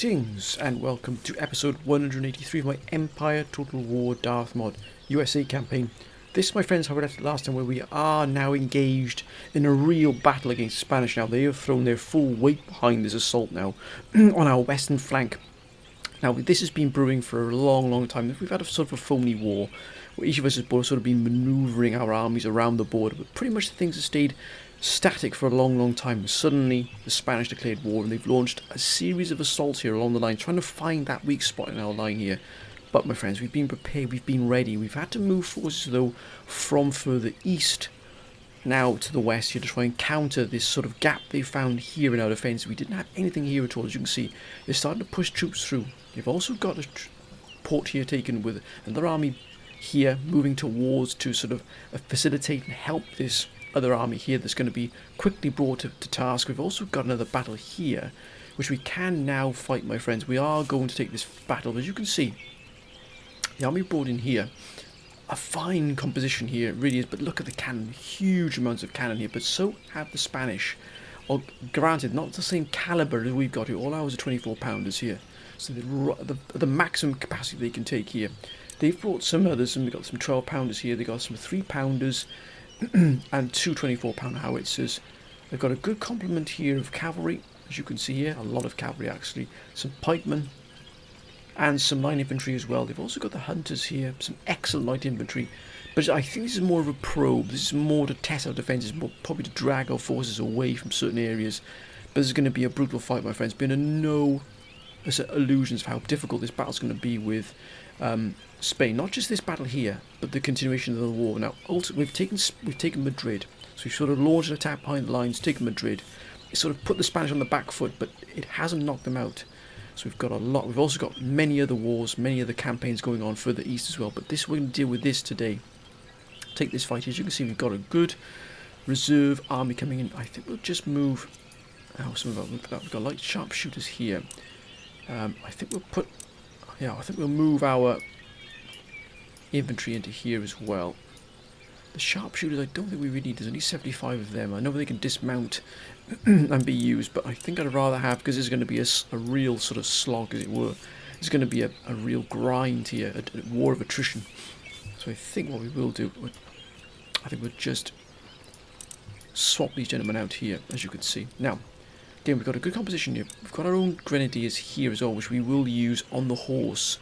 Greetings and welcome to episode 183 of my Empire Total War Darth Mod USA campaign. This, my friends, how we left it last time, where we are now engaged in a real battle against the Spanish now. They have thrown their full weight behind this assault now on our western flank. Now, this has been brewing for a long time. We've had a sort of a phony war where each of us has sort of been manoeuvring our armies around the border, but pretty much things have stayed static for a long time. And suddenly the Spanish declared war and they've launched a series of assaults here along the line, trying to find that weak spot in our line here. But my friends, we've been prepared, we've been ready. We've had to move forces though from further east now to the west here to try and counter this sort of gap they found here in our defence. We didn't have anything here at all, as you can see. They're starting to push troops through. They've also got a port here taken with another army here moving towards to sort of facilitate and help this other army here that's going to be quickly brought to task. We've also got another battle here which we can now fight, my friends. We are going to take this battle. As you can see, the army brought in here, a fine composition here, it really is, but look at the cannon, huge amounts of cannon here, but so have the Spanish. Well, granted, not the same caliber as we've got here. All ours are 24 pounders here, so the maximum capacity they can take here. They've brought some others, and they've got some 12 pounders here, they've got some 3 pounders and two 24-pounder howitzers. They've got a good complement here of cavalry, as you can see here, a lot of cavalry actually, some pikemen and some line infantry as well. They've also got the hunters here, some excellent light infantry, but I think this is more of a probe. This is more to test our defences, more probably to drag our forces away from certain areas. But this is going to be a brutal fight, my friends. Been no illusions of how difficult this battle's going to be with Spain. Not just this battle here, but the continuation of the war. Now, also, we've taken Madrid, so we've sort of launched an attack behind the lines, taken Madrid. It sort of put the Spanish on the back foot, but it hasn't knocked them out. So we've got a lot. We've also got many other wars, many other campaigns going on further east as well. But this, we're going to deal with this today. Take this fight. As you can see, we've got a good reserve army coming in. I think we'll just move. We've got light sharpshooters here. I think we'll move our infantry into here as well. The sharpshooters, I don't think we really need. There's only 75 of them. I know they can dismount and be used, but I think I'd rather have, because there's going to be a real sort of slog, as it were. There's going to be a real grind here, a war of attrition. So I think what we will do, I think we'll just swap these gentlemen out here, as you can see. Now, again, we've got a good composition here. We've got our own grenadiers here as well, which we will use on the horse.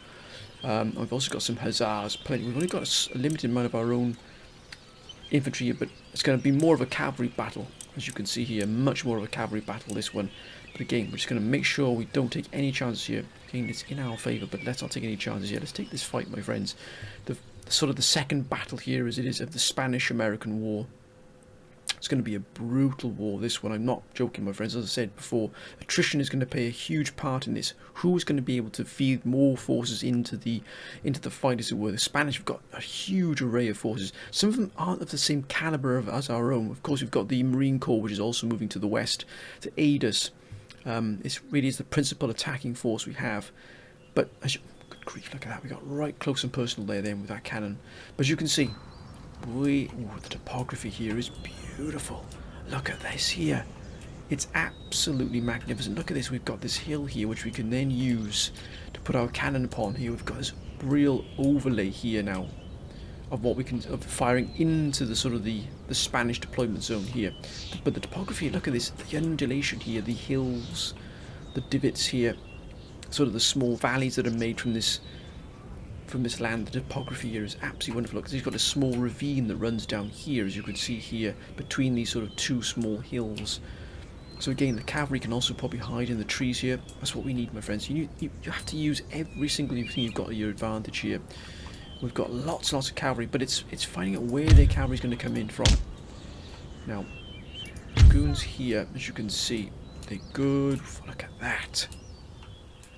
We've also got some hussars, plenty. We've only got a limited amount of our own infantry here, but it's going to be more of a cavalry battle, as you can see here. Much more of a cavalry battle, this one. But again, we're just going to make sure we don't take any chances here. Again, it's in our favour, but let's not take any chances here. Let's take this fight, my friends. The sort of the second battle here, as it is, of the Spanish-American War. It's going to be a brutal war, this one. I'm not joking, my friends. As I said before, attrition is going to play a huge part in this. Who's going to be able to feed more forces into the fight, as it were? The Spanish have got a huge array of forces. Some of them aren't of the same caliber as our own. Of course, we've got the Marine Corps, which is also moving to the west to aid us. It really is the principal attacking force we have. But as you, good grief, look at that. We got right close and personal there then with that cannon. But as you can see, the topography here is beautiful. Look at this here. It's absolutely magnificent. Look at this. We've got this hill here which we can then use to put our cannon upon here. We've got this real overlay here now of what we can firing into the sort of the Spanish deployment zone here. But the topography, look at this, the undulation here, the hills, the divots here, sort of the small valleys that are made from this land. The topography here is absolutely wonderful. Look, he's got a small ravine that runs down here, as you can see here, between these sort of two small hills. So again, the cavalry can also probably hide in the trees here. That's what we need, my friends. You have to use every single thing you've got to your advantage here. We've got lots of cavalry, but it's finding out where their cavalry is going to come in from. Now, goons here, as you can see, they're good. Look at that.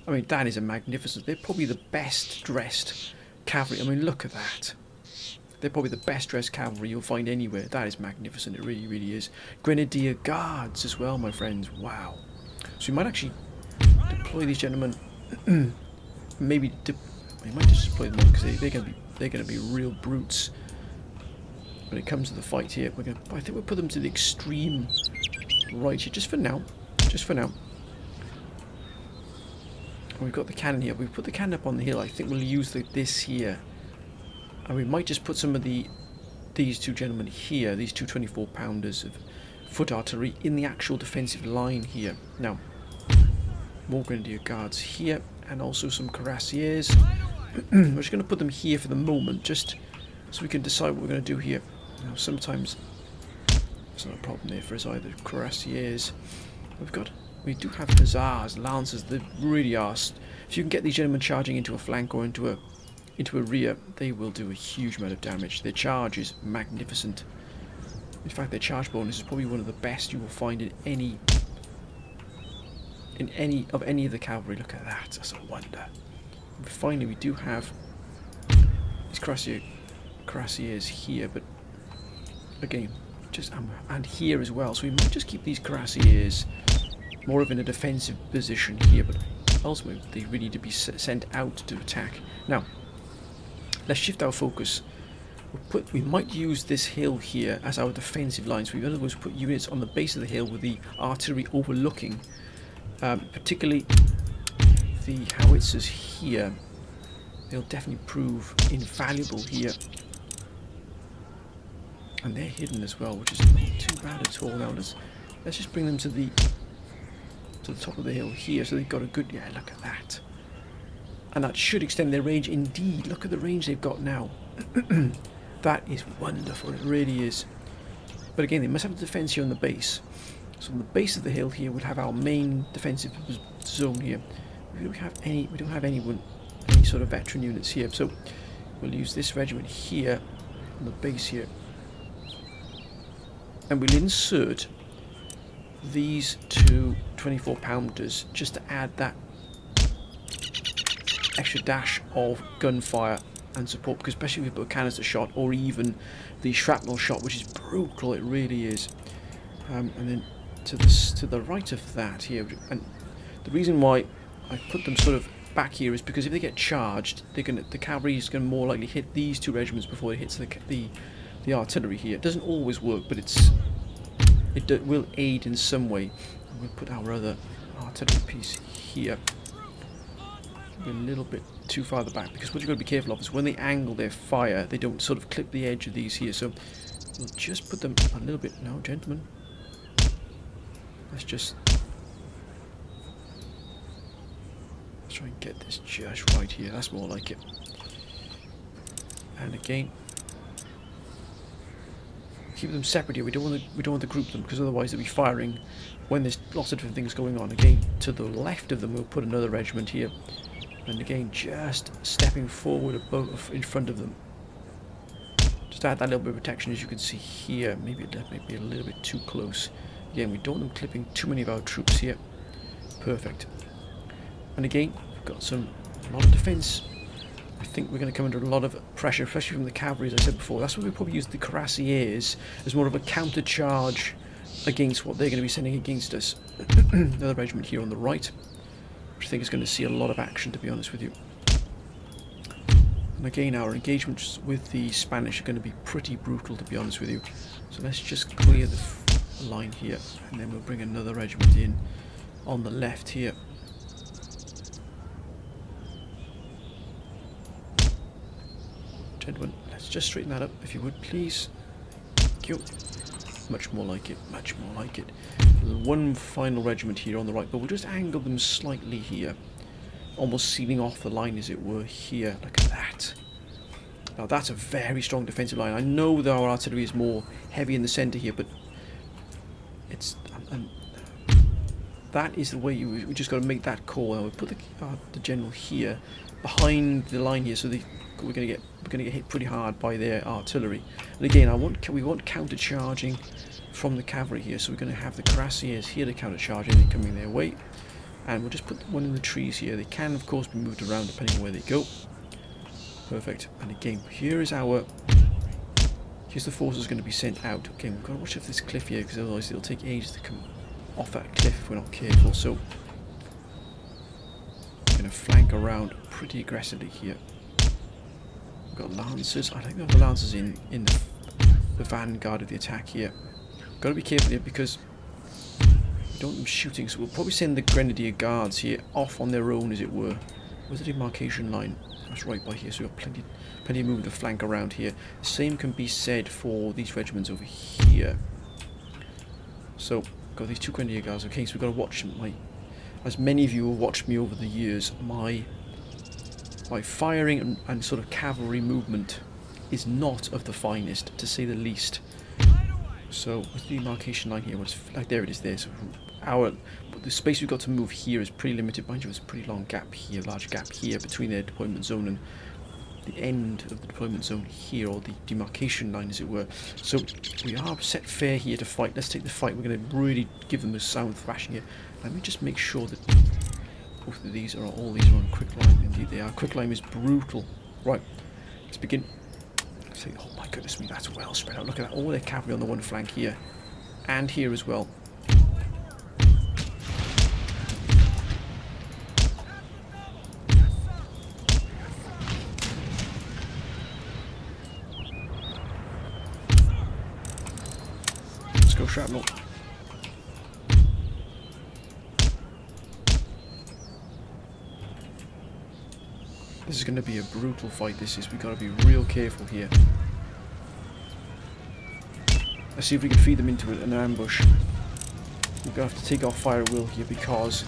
I mean, that is a magnificent. They're probably the best dressed cavalry. I mean, look at that. They're probably the best dressed cavalry you'll find anywhere. That is magnificent. It really is. Grenadier guards as well, my friends. Wow. So we might actually deploy these gentlemen. Maybe we might just deploy them because they're going to be real brutes when it comes to the fight here. I think we'll put them to the extreme right here, just for now. And we've got the cannon here. We've put the cannon up on the hill. I think we'll use this here. And we might just put some of these two gentlemen here, these two 24-pounders of foot artillery, in the actual defensive line here. Now, more Grenadier Guards here, and also some Cuirassiers. We're just going to put them here for the moment, just so we can decide what we're going to do here. Now, sometimes it's not a problem there for us either. Cuirassiers. We do have Hussars, Lancers. They really are. If you can get these gentlemen charging into a flank or into a rear, they will do a huge amount of damage. Their charge is magnificent. In fact, their charge bonus is probably one of the best you will find in any of the cavalry. Look at that, that's a wonder. And finally, we do have these Cuirassiers here, but again, just and here as well. So we might just keep these Cuirassiers more of in a defensive position here, but ultimately they really need to be sent out to attack. Now, let's shift our focus. We might use this hill here as our defensive line. So in other words, put units on the base of the hill with the artillery overlooking, particularly the howitzers here. They'll definitely prove invaluable here. And they're hidden as well, which is not too bad at all. Now let's just bring them to the top of the hill here, so they've got a good, yeah, look at that. And that should extend their range indeed. Look at the range they've got now. That is wonderful, it really is. But again, they must have a defence here on the base. So on the base of the hill here, we'll have our main defensive zone here. We don't have any sort of veteran units here, so we'll use this regiment here on the base here. And we'll insert these two 24-pounders just to add that extra dash of gunfire and support, because especially with the canister shot or even the shrapnel shot, which is brutal, it really is. And then to the right of that here, and the reason why I put them sort of back here is because if they get charged, the cavalry is going to more likely hit these two regiments before it hits the artillery here. It doesn't always work, but it will aid in some way. We'll put our other artillery piece here. A little bit too far back, because what you've got to be careful of is when they angle their fire, they don't sort of clip the edge of these here. So we'll just put them a little bit. No, gentlemen. Let's try and get this just right here. That's more like it. And again, keep them separate here. We don't want to group them, because otherwise they'll be firing when there's lots of different things going on. Again, to the left of them, we'll put another regiment here. And again, just stepping forward above, in front of them. Just add that little bit of protection, as you can see here. Maybe a little bit too close. Again, we don't want them clipping too many of our troops here. Perfect. And again, we've got a lot of defence. I think we're going to come under a lot of pressure, especially from the cavalry, as I said before. That's why we probably use the Cuirassiers as more of a counter charge against what they're going to be sending against us. Another regiment here on the right, which I think is going to see a lot of action, to be honest with you. And again, our engagements with the Spanish are going to be pretty brutal, to be honest with you. So let's just clear the line here, and then we'll bring another regiment in on the left here. Gentlemen, let's just straighten that up, if you would, please. Thank you. Much more like it, much more like it. One final regiment here on the right, but we'll just angle them slightly here, almost sealing off the line, as it were, here. Look at that. Now that's a very strong defensive line. I know that our artillery is more heavy in the centre here, but it's that is the way we just got to make that call. Now we put the general here behind the line here, so we're going to get hit pretty hard by their artillery. And again, we want counter charging from the cavalry here, so we're going to have the Cuirassiers here to counter charge anything coming their way, and we'll just put one in the trees here. They can of course be moved around depending on where they go. Perfect. And again, here's the forces going to be sent out. Okay, we've got to watch out for this cliff here, because otherwise it'll take ages to come off that cliff if we're not careful. So we're going to flank around pretty aggressively here. We've got lancers. I think we have the lancers in the vanguard of the attack here. Got to be careful here, because We don't want them shooting, so we'll probably send the Grenadier Guards here off on their own, as it were. Where's the demarcation line? That's right by here, so we've got plenty of movement to flank around here. Same can be said for these regiments over here. So, got these 2 Grenadier Guards. Okay, so we've got to watch as many of you have watched me over the years, my firing and sort of cavalry movement is not of the finest, to say the least. So, what's the demarcation line here? Like, there it is there. So, but the space we've got to move here is pretty limited. Mind you, there's a pretty long gap here, large gap here between their deployment zone and the end of the deployment zone here, or the demarcation line, as it were. So, we are set fair here to fight. Let's take the fight. We're going to really give them a sound thrashing here. Let me just make sure that both of these are, all these are on quicklime. Indeed they are. Quicklime is brutal. Right, let's begin. Oh my goodness me, that's well spread out. Look at that, all their cavalry on the one flank here. And here as well. Let's go shrapnel. This is going to be a brutal fight, this is. We've got to be real careful here. Let's see if we can feed them into an ambush. We're going to have to take off fire at will here, because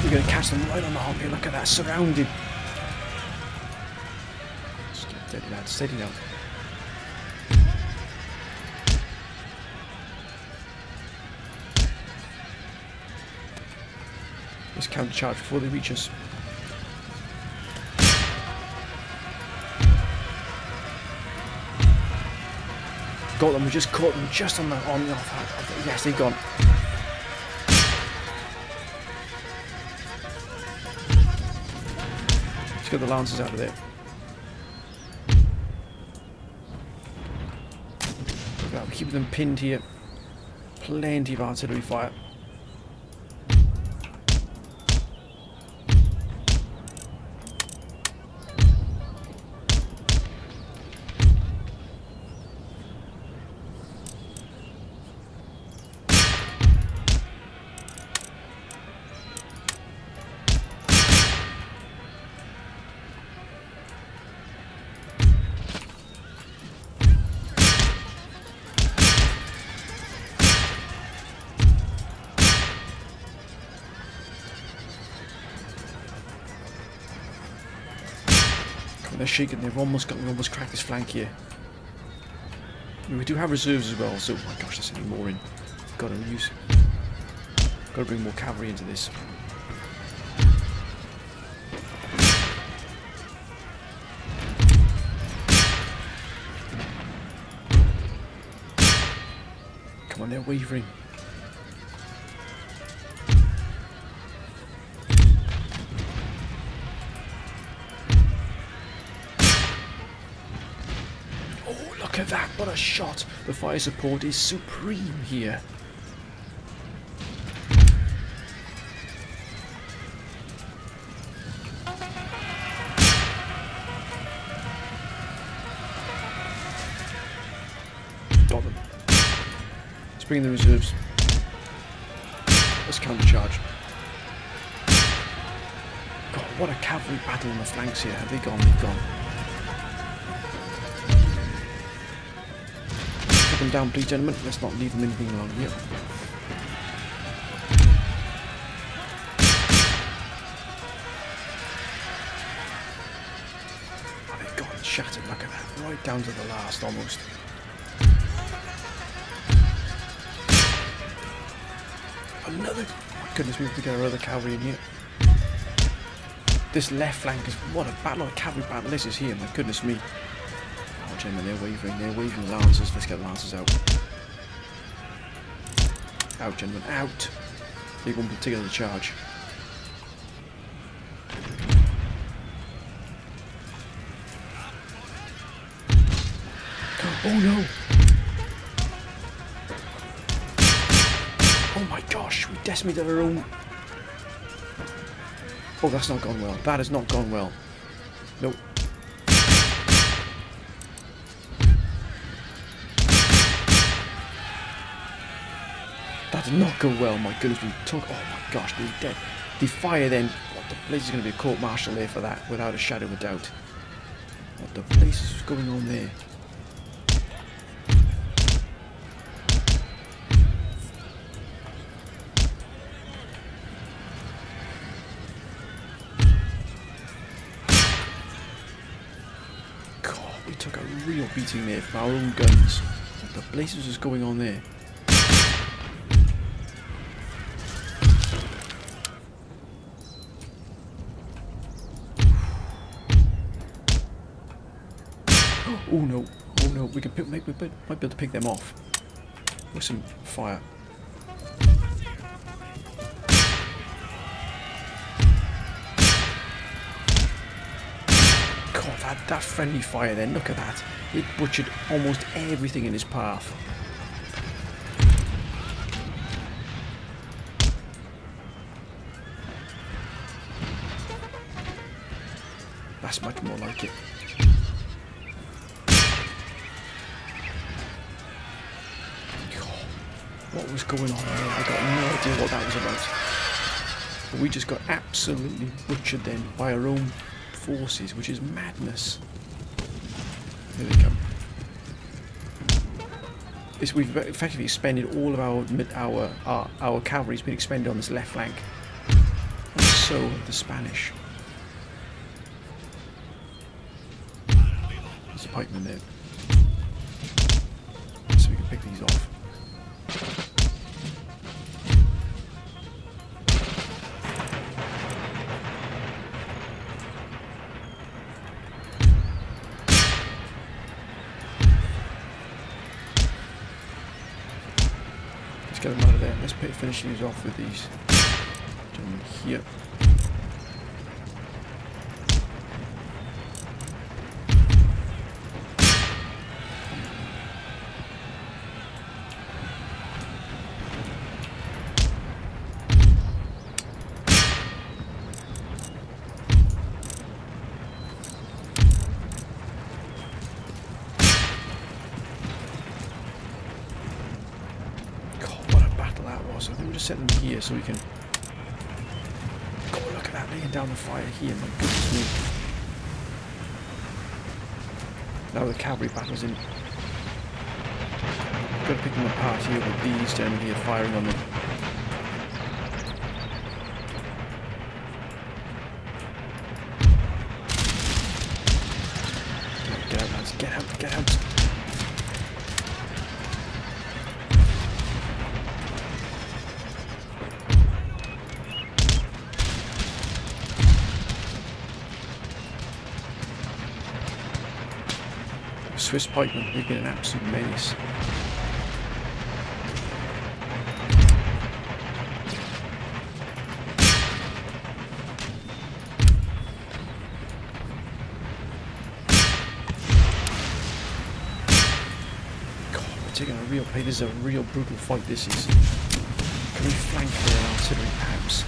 we're going to catch them right on the hop here. Look at that, surrounded. Just get steady, lads, steady now. Let's counter-charge before they reach us. Got them, we just caught them just on the off. Yes, they've gone. Let's get the lancers out of there. Look at that, we're keeping them pinned here. Plenty of artillery fire. They're shaking. We've almost cracked this flank here. We do have reserves as well, so oh my gosh, there's any more in. Got to bring more cavalry into this. Come on, they're wavering. Look at that, what a shot! The fire support is supreme here. Got them. Let's bring in the reserves. Let's counter-charge. God, what a cavalry battle on the flanks here. Have they gone? They've gone. Them down, please, gentlemen. Let's not leave them anything along here. Oh, they've gone shattered. Look at that, right down to the last, almost. Another. Oh my goodness, we have to get our other cavalry in here. This left flank is what a battle, a cavalry battle this is here. My goodness me. Oh, gentlemen, they're waving lancers. Let's get the lancers out. Out, gentlemen, out. They won't put together the charge. Oh no! Oh my gosh, we decimated our own. Oh, that's not gone well. That has not gone well. Nope. That did not go well. My goodness, we took... Oh my gosh, they're dead. The fire then... What the place is going to be a court-martial there for that, without a shadow of a doubt. What the place is going on there? God, we took a real beating there from our own guns. What the blazes is going on there? Oh no, oh no, we can might be able to pick them off with some fire. God, that friendly fire then, look at that. It butchered almost everything in his path. That's much more like it. What was going on there? I got no idea what that was about. But we just got absolutely butchered then by our own forces, which is madness. Here they come. We've effectively expended all of our cavalry's been expended on this left flank. And so have the Spanish. There's a pikeman there. So we can pick these off. Let's get them out of there. Let's finish these off with these gentlemen here. I think we'll just set them here so we can... God, look at that, laying down the fire here, my goodness me. Now the cavalry battle's in. Got to pick them apart here with these down here firing on them. Get out, lads, get out, get out. Swiss pikemen, they've been an absolute menace. God, we're taking a real play. This is a real brutal fight, this is. Can we flank their artillery perhaps?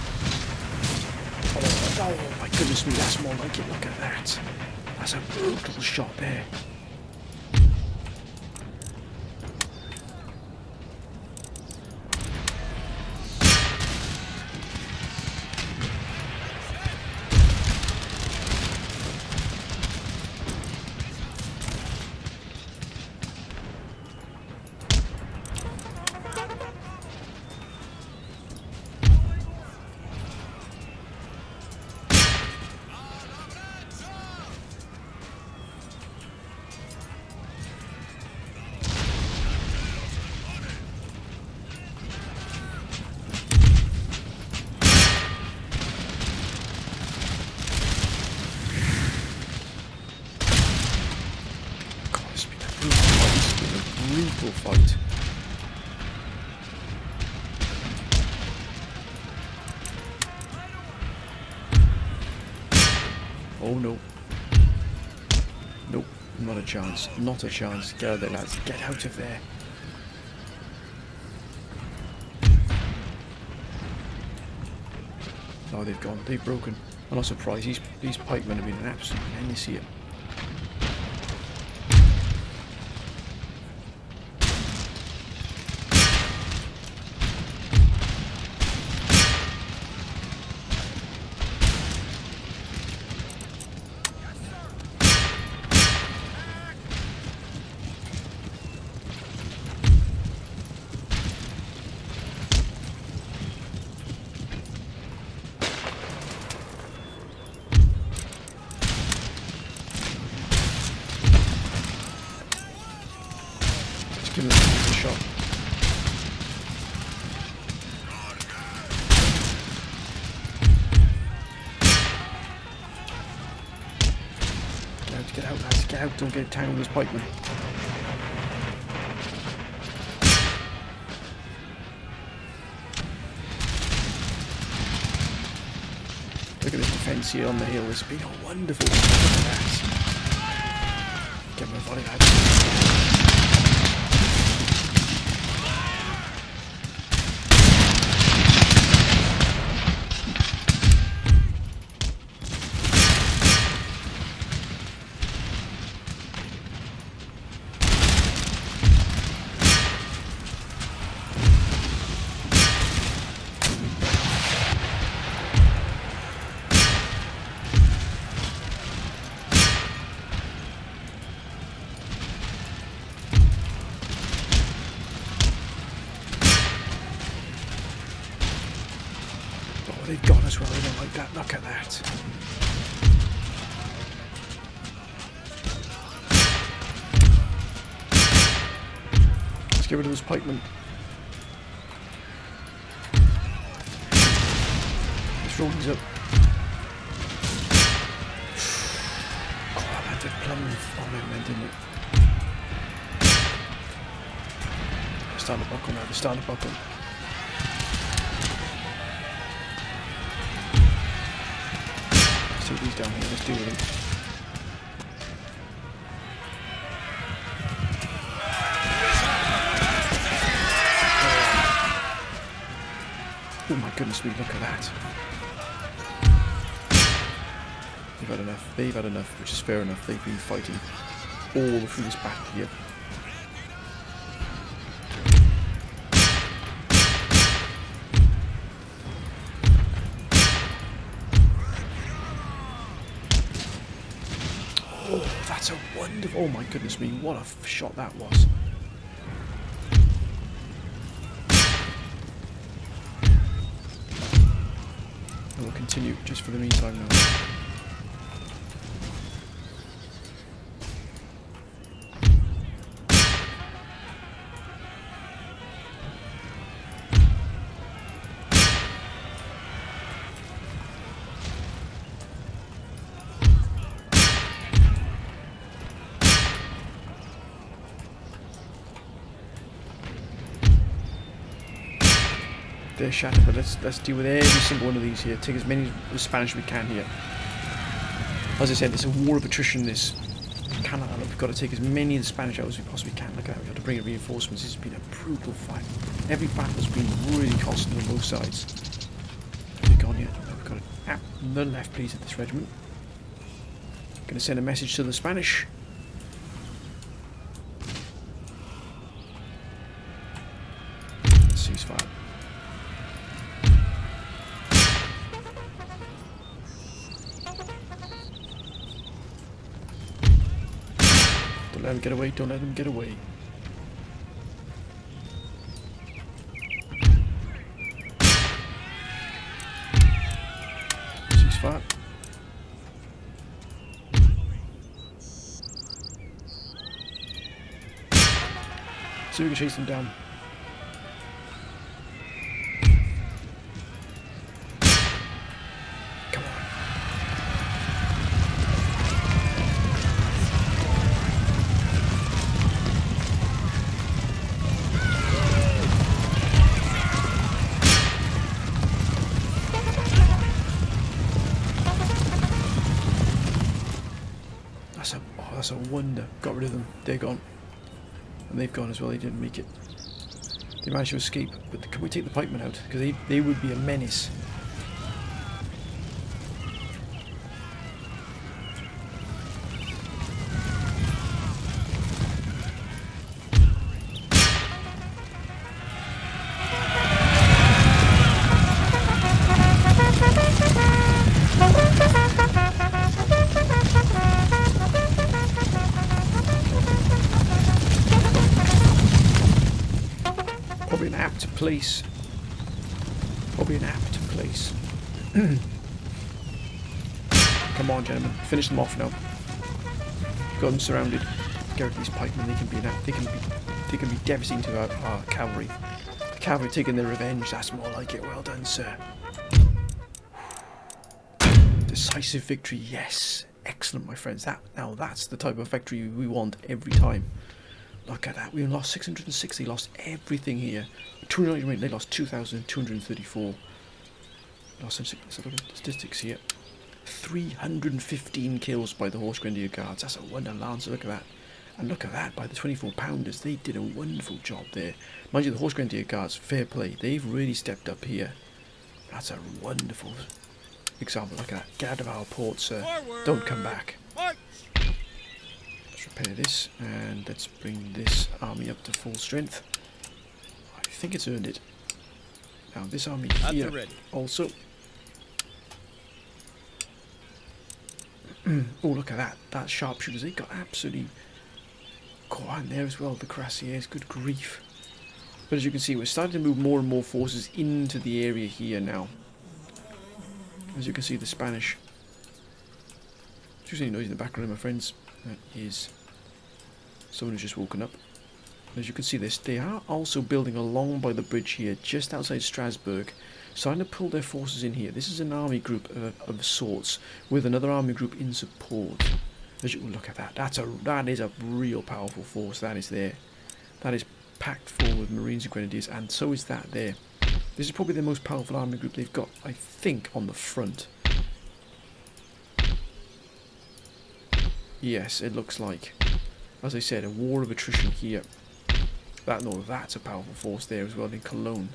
Oh my goodness me, that's more like it. Look at that. That's a brutal shot there. Brutal fight. Oh no. Nope, not a chance. Not a chance. Get out of there, lads. Get out of there. Oh, they've gone. They've broken. I'm not surprised. These pikemen have been an absolute menace here. Give him a shot. Get out, lads, get out, don't get tangled with this pikeman. Look at this defence here on the hill, it's been a wonderful. Look at that. Get him a volley, lads. They've gone as well, they don't like that, look at that. Let's get rid of this pikeman. Let's roll these up. God, that did plumb on him then, didn't it? They're starting to buckle now, they're starting to buckle. Take these down here, let's deal with them. Oh my goodness me, look at that. They've had enough, which is fair enough. They've been fighting all through this battle here. Oh, that's a wonderful... Oh my goodness me, what a shot that was. And we'll continue just for the meantime now. They're shattered, but let's deal with every single one of these here. Take as many of the Spanish we can here. As I said, it's a war of attrition. This cannot. We've got to take as many of the Spanish out as we possibly can. Look at that. We have to bring in reinforcements. This has been a brutal fight. Every battle's been really costly on both sides. Have they gone yet? No, we've got it. Ah, none left, please, at this regiment. Going to send a message to the Spanish. Ceasefire. Don't let them get away, don't let them get away. Ceasefire. See if we can chase them down. Come on. That's a wonder. Got rid of them. They're gone. And they've gone as well. They didn't make it. They managed to escape. But can we take the pikemen out? Because they would be a menace. apt place. Probably an apt place. Come on, gentlemen, finish them off now. Got them surrounded. Get rid of these pikemen. They can be devastating to our cavalry. The cavalry taking their revenge. That's more like it. Well done, sir. Decisive victory. Yes, excellent, my friends. Now that's the type of victory we want every time. Look at that. We lost 660. Lost everything here. 290. They lost 2,234. Lost some statistics here. 315 kills by the Horse Grenadier Guards. That's a wonder, Lancer. Look at that. And look at that by the 24 pounders. They did a wonderful job there. Mind you, the Horse Grenadier Guards, fair play. They've really stepped up here. That's a wonderful example. Look at that. Get out of our port, sir. Don't come back. Let's repair this. And let's bring this army up to full strength. I think it's earned it. Now this army here also. Oh, look at that. That sharpshooters. They got absolutely quiet there as well. The cuirassiers. Good grief. But as you can see, we're starting to move more and more forces into the area here now. As you can see, the Spanish. There's any noise in the background, my friends. That is someone who's just woken up. As you can see, they are also building along by the bridge here, just outside Strasbourg, starting to pull their forces in here. This is an army group of sorts, with another army group in support. As you look at that, that is a real powerful force. That is there. That is packed full with Marines and Grenadiers, and so is that there. This is probably the most powerful army group they've got, I think, on the front. Yes, it looks like. As I said, a war of attrition here. That's a powerful force there as well in Cologne.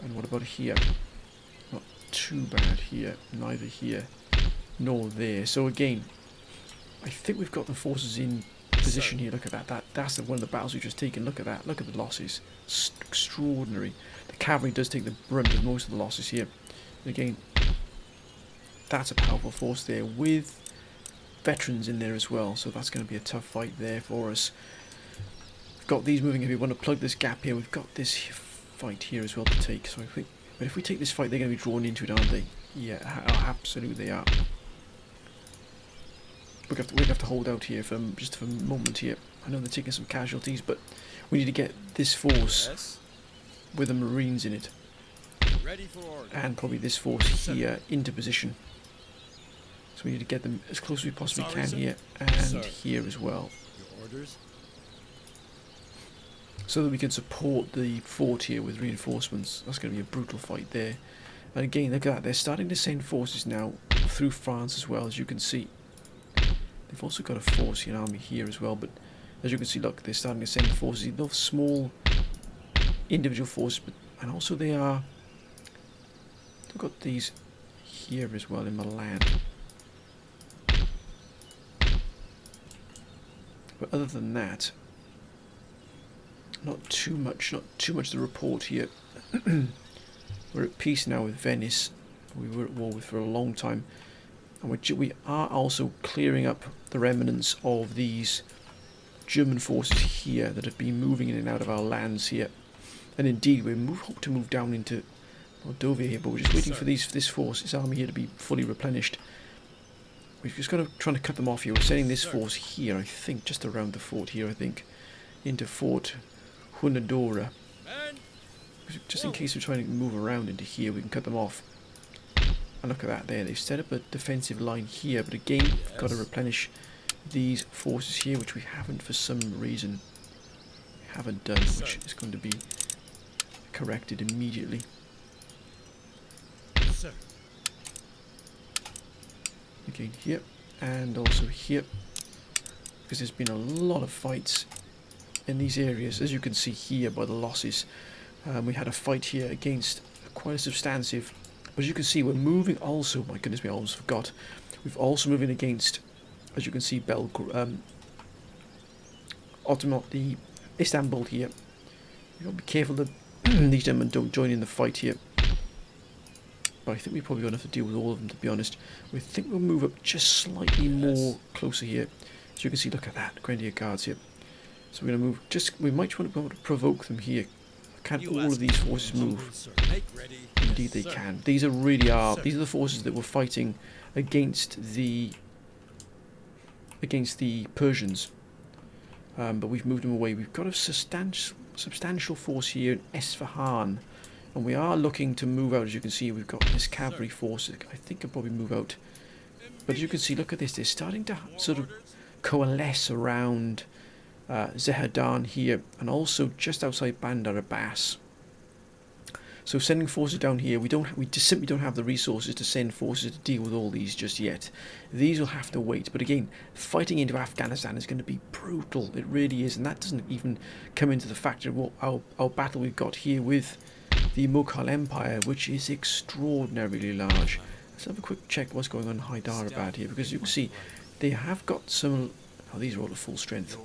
And what about here? Not too bad here. Neither here nor there. So again, I think we've got the forces in position here. Look at that. That's one of the battles we've just taken. Look at that. Look at the losses. Extraordinary. The cavalry does take the brunt of most of the losses here. And again, that's a powerful force there with veterans in there as well. So that's going to be a tough fight there for us. We've got these moving. If we want to plug this gap here, we've got this fight here as well to take. So but if we take this fight, they're going to be drawn into it, aren't they? Yeah, absolutely they are. We have to hold out here just for a moment here. I know they're taking some casualties, but we need to get this force with the Marines in it, and probably this force here into position. So we need to get them as close as we possibly can here, and here as well, so that we can support the fort here with reinforcements. That's going to be a brutal fight there. And again, look at that. They're starting to send forces now through France as well, as you can see. They've also got a force in army here as well, but as you can see, look, they're starting to send forces, those small individual forces, and also they've got these here as well in Milan. But other than that, not too much to report here. We're at peace now with Venice. We were at war with for a long time. And we are also clearing up the remnants of these German forces here that have been moving in and out of our lands here. And indeed, we hope to move down into Moldova here, but we're just waiting for this army here to be fully replenished. We've just got to try to cut them off here. We're sending this force here, I think, just around the fort here, I think, into Fort Hunadora. Just in case we're trying to move around into here, we can cut them off. And look at that there, they've set up a defensive line here, but again, we've got to replenish these forces here, which we haven't for some reason done, which is going to be corrected immediately. Again here, and also here, because there's been a lot of fights in these areas, as you can see here by the losses. We had a fight here against quite a substantive. But as you can see, we're moving also, my goodness me, I almost forgot. We've also moving against, as you can see, ultimately Istanbul here. You've got to be careful that these gentlemen don't join in the fight here. But I think we probably got enough to deal with all of them, to be honest. We think we'll move up just slightly more closer here. As you can see, look at that, Grenadier Guards here. So we're going to move, we might want to provoke them here. can all of these forces move? Indeed they can. These are the forces that were fighting against the Persians. But we've moved them away. We've got a substantial force here in Esfahan, and we are looking to move out. As you can see, we've got this cavalry force. I think I'll probably move out. But as you can see, look at this. They're starting to sort of coalesce around Zehedan here, and also just outside Bandar Abbas. So sending forces down here, we just simply don't have the resources to send forces to deal with all these just yet. These will have to wait. But again, fighting into Afghanistan is going to be brutal. It really is, and that doesn't even come into the factor of what our battle we've got here with the Mughal Empire, which is extraordinarily large. Let's have a quick check what's going on in Hyderabad here, because you can see they have got some. Oh, these are all at full strength.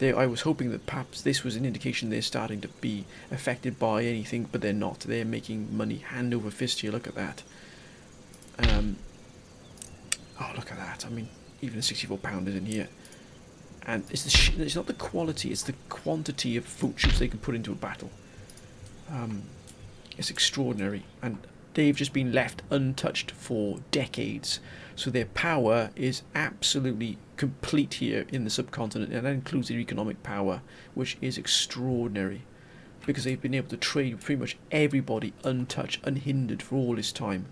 I was hoping that perhaps this was an indication they're starting to be affected by anything, but they're not. They're making money hand over fist here. Look at that. Oh, look at that. I mean, even a 64-pounder in here. And it's not the quality, it's the quantity of foot troops they can put into a battle. It's extraordinary. And they've just been left untouched for decades. So their power is absolutely complete here in the subcontinent, and that includes their economic power, which is extraordinary, because they've been able to trade with pretty much everybody untouched, unhindered for all this time.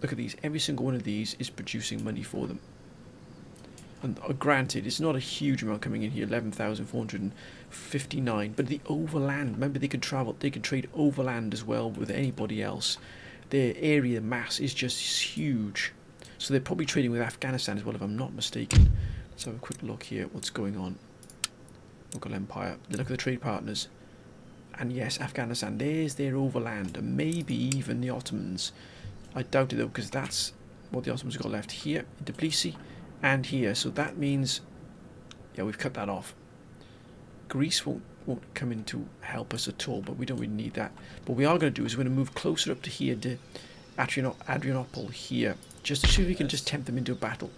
Look at these. Every single one of these is producing money for them. And granted, it's not a huge amount coming in here, 11,459, but the overland, remember they can travel, they can trade overland as well with anybody else. Their area mass is just huge. So they're probably trading with Afghanistan as well, if I'm not mistaken. Let's have a quick look here at what's going on. Mughal Empire. Look at the trade partners. And yes, Afghanistan, there's their overland, and maybe even the Ottomans. I doubt it though, because that's what the Ottomans have got left here, in Tbilisi, and here. So that means, yeah, we've cut that off. Greece won't come in to help us at all, but we don't really need that. But what we are going to do is we're going to move closer up to here, to Adrianople here, just to see if we can just tempt them into a battle.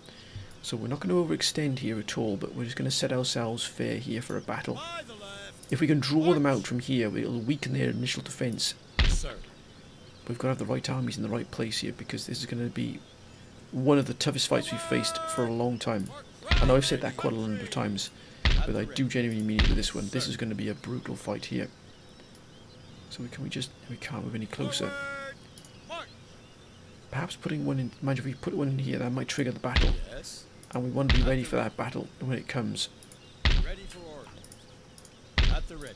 So we're not going to overextend here at all, but we're just going to set ourselves fair here for a battle. If we can draw them out from here, it'll weaken their initial defence. We've got to have the right armies in the right place here, because this is going to be one of the toughest fights we've faced for a long time. I know I've said that quite a number of times, but I do genuinely mean it with this one. This is going to be a brutal fight here. So we can't move any closer. Perhaps putting one in, mind if we put one in here, that might trigger the battle. And we want to be ready for that battle when it comes. Ready for order. At the ready.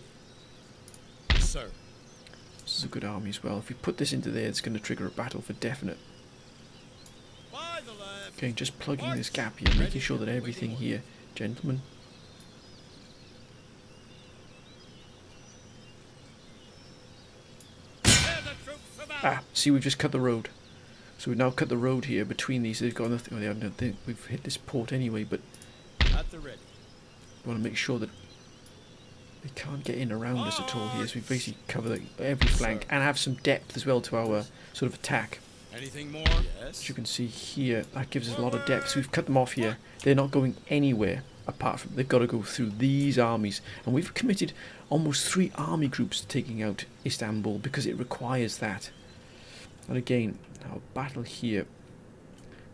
Sir. This is a good army as well. If we put this into there, it's going to trigger a battle for definite. Okay, just plugging this gap here, making sure that everything here, gentlemen. Ah, see, we've just cut the road. So we've now cut the road here between these. They've got nothing. Well, we've hit this port anyway, but at the ready. We want to make sure that they can't get in around us at all here. So we basically cover every flank and have some depth as well to our sort of attack. Anything more? Yes. As you can see here, that gives us a lot of depth. So we've cut them off here. They're not going anywhere apart from, they've got to go through these armies. And we've committed almost 3 army groups to taking out Istanbul because it requires that. And again, our battle here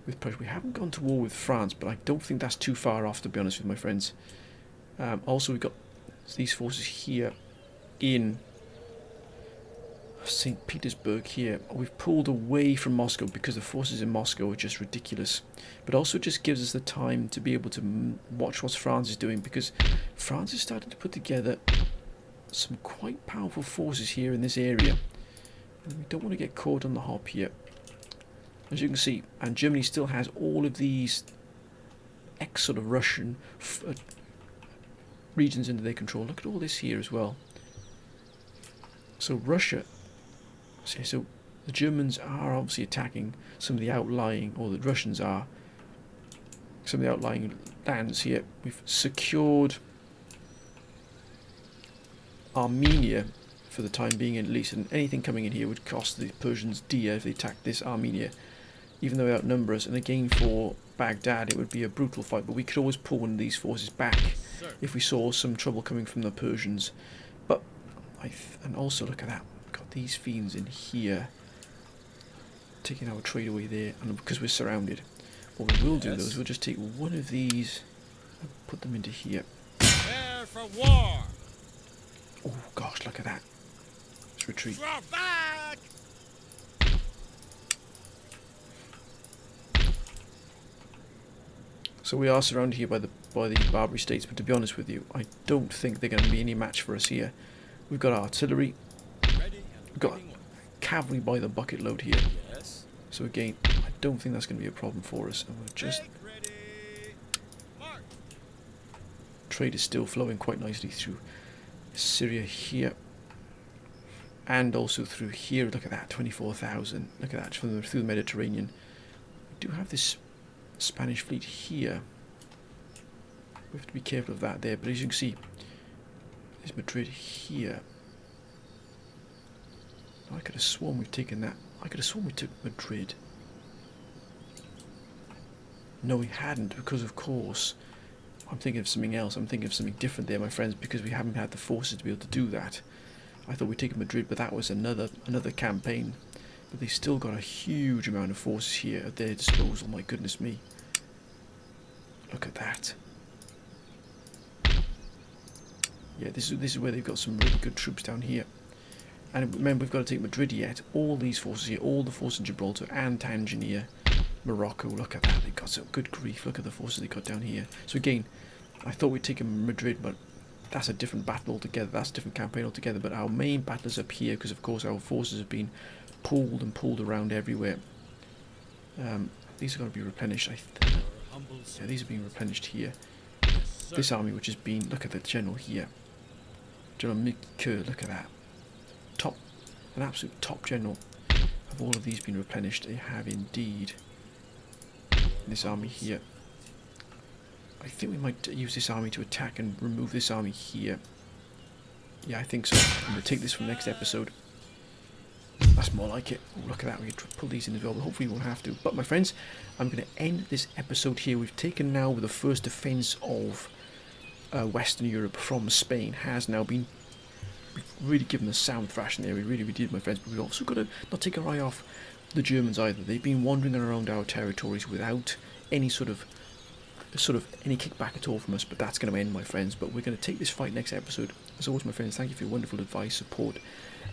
with Prussia. We haven't gone to war with France, but I don't think that's too far off, to be honest with my friends. Also, we've got these forces here in St. Petersburg here. We've pulled away from Moscow because the forces in Moscow are just ridiculous. But also just gives us the time to be able to watch what France is doing, because France is starting to put together some quite powerful forces here in this area. And we don't want to get caught on the hop here. As you can see, and Germany still has all of these sort of Russian regions under their control. Look at all this here as well. So Russia, so the Germans are obviously attacking some of the outlying, or the Russians are, some of the outlying lands here. We've secured Armenia for the time being at least, and anything coming in here would cost the Persians dear if they attacked this Armenia, even though they outnumber us. And again, for Baghdad, it would be a brutal fight, but we could always pull one of these forces back Sir. if we saw some trouble coming from the Persians. But and also look at that, we've got these fiends in here taking our trade away there, and because we're surrounded, what we will do though is we'll just take one of these and put them into here. Prepare for war. Oh gosh, look at that. Let's retreat. Draw back. So we are surrounded here by the Barbary states, but to be honest with you, I don't think they're going to be any match for us here. We've got artillery, Ready and we've got waiting orders. cavalry by the bucket load here. Yes. So again, I don't think that's going to be a problem for us. And we'll just Make ready. March. trade is still flowing quite nicely through Syria here, and also through here. Look at that, 24,000. Look at that, through the Mediterranean. We do have this Spanish fleet here. We have to be careful of that there, but as you can see, there's Madrid here. I could have sworn we've taken that. I could have sworn we took Madrid. No, we hadn't, because of course I'm thinking of something else. I'm thinking of something different there, my friends, because we haven't had the forces to be able to do that. I thought we'd taken Madrid, but that was another campaign. But they've still got a huge amount of forces here at their disposal. My goodness me! Look at that. Yeah, this is where they've got some really good troops down here. And remember, we've got to take Madrid yet. All these forces here, all the forces in Gibraltar and Tangier, Morocco. Look at that. They've got some good grief. Look at the forces they got down here. So again, I thought we'd taken Madrid, but that's a different battle altogether. That's a different campaign altogether. But our main battle is up here because, of course, our forces have been pulled and pulled around everywhere. These are going to be replenished. Your humble Yeah, these are being replenished here. Yes, sir. This army, which has been, look at the general here, General Mikur. Look at that, an absolute top general. Have all of these been replenished? They have indeed. This army here. I think we might use this army to attack and remove this army here. Yeah, I think so. I'm going to take this for the next episode. That's more like it. Oh, look at that, we can pull these in as well, but hopefully we won't have to. But my friends, I'm going to end this episode here. We've taken now the first defence of Western Europe from Spain. Has now been, we've really given a sound thrashing there. We really did, my friends. But we've also got to not take our eye off the Germans either. They've been wandering around our territories without any sort of any kickback at all from us, but that's going to end, my friends. But we're going to take this fight next episode. As always, my friends, thank you for your wonderful advice, support,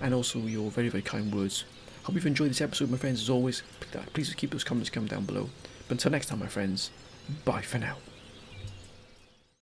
and also your very, very kind words. Hope you've enjoyed this episode, my friends. As always, please keep those comments coming down below. But until next time, my friends, bye for now.